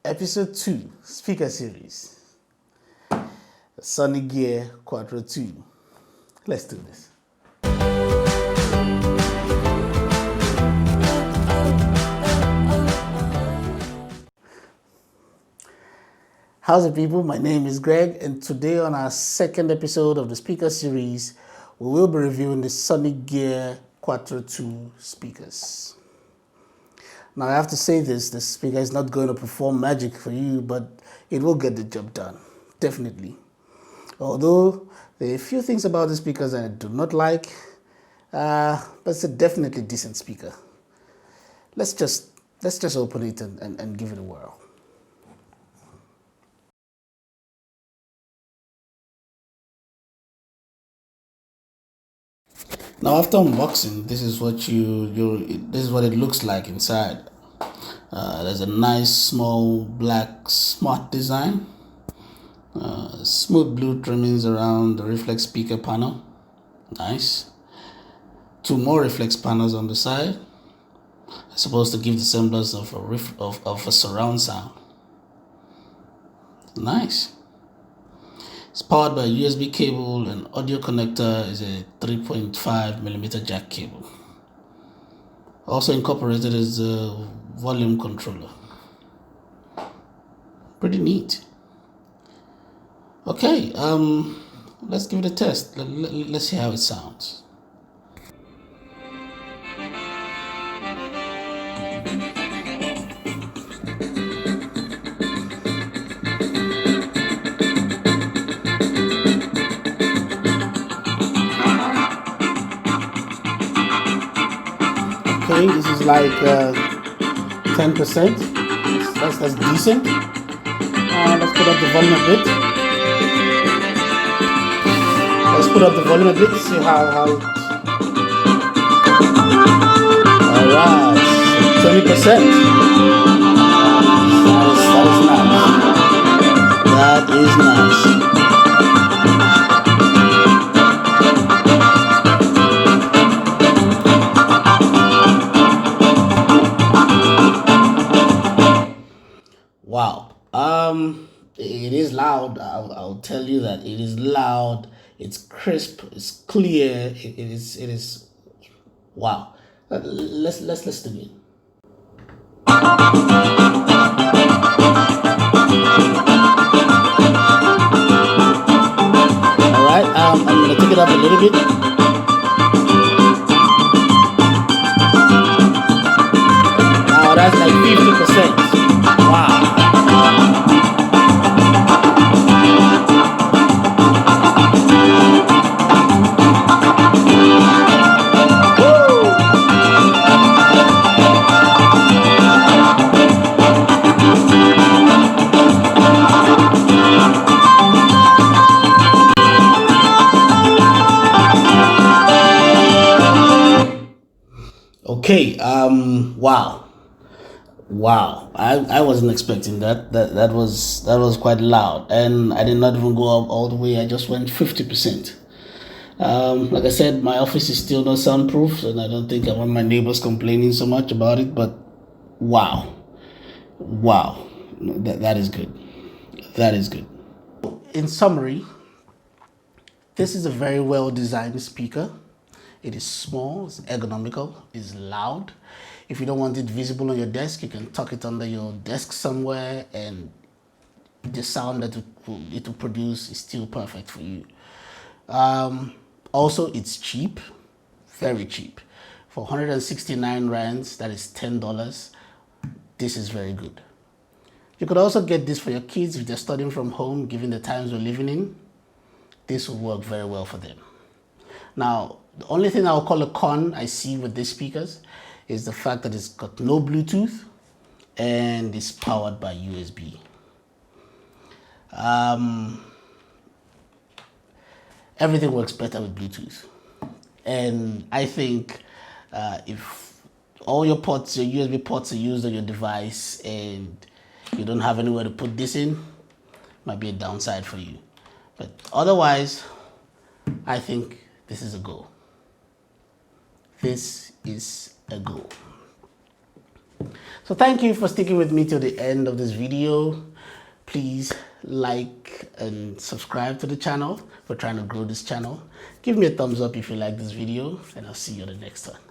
Episode 2, Speaker Series. Sonic Gear Quatro 2. Let's do this. How's it, people? My name is Greg, and today on our second episode of the Speaker Series, we will be reviewing the Sonic Gear Quatro 2 speakers. Now, I have to say this speaker is not going to perform magic for you, but it will get the job done, definitely. Although, there are a few things about the speakers that I do not like, but it's a definitely decent speaker. Let's just open it and give it a whirl. Now, after unboxing, this is what this is what it looks like inside. There's a nice small black smart design, smooth blue trimmings around the reflex speaker panel. Nice. 2 more reflex panels on the side, supposed to give the semblance of a surround sound. Nice. It's powered by a USB cable, and audio connector is a 3.5mm jack cable. Also incorporated is the volume controller. Pretty neat. Okay, let's give it a test. Let's see how it sounds. Okay, this is like 10%. That's decent. Let's put up the volume a bit. Let's put up the volume a bit. See how it. All right, 20%. That is nice. Wow. It is loud. I'll tell you that it is loud. It's crisp. It's clear. It is. Wow. Let's do it. All right. I'm gonna take it up a little bit. Now that's like 50%. Wow. Okay, wow. I wasn't expecting that. That was quite loud, and I did not even go up all the way. I just went 50%. Like I said, my office is still not soundproof, and I don't think I want my neighbors complaining so much about it, but wow. That is good. That is good. In summary, this is a very well designed speaker. It is small, it's ergonomical, it's loud. If you don't want it visible on your desk, you can tuck it under your desk somewhere, and the sound that it will produce is still perfect for you. Also, it's cheap, very cheap. For 169 rands, that is $10. This is very good. You could also get this for your kids if they're studying from home, given the times we're living in. This will work very well for them. Now, the only thing I'll call a con I see with these speakers is the fact that it's got no Bluetooth and it's powered by USB. Everything works better with Bluetooth. And I think if all your ports, your USB ports are used on your device and you don't have anywhere to put this in, might be a downside for you. But otherwise, I think this is a go. This is a go. So thank you for sticking with me till the end of this video. Please like and subscribe to the channel. We're trying to grow this channel. Give me a thumbs up if you like this video, and I'll see you on the next one.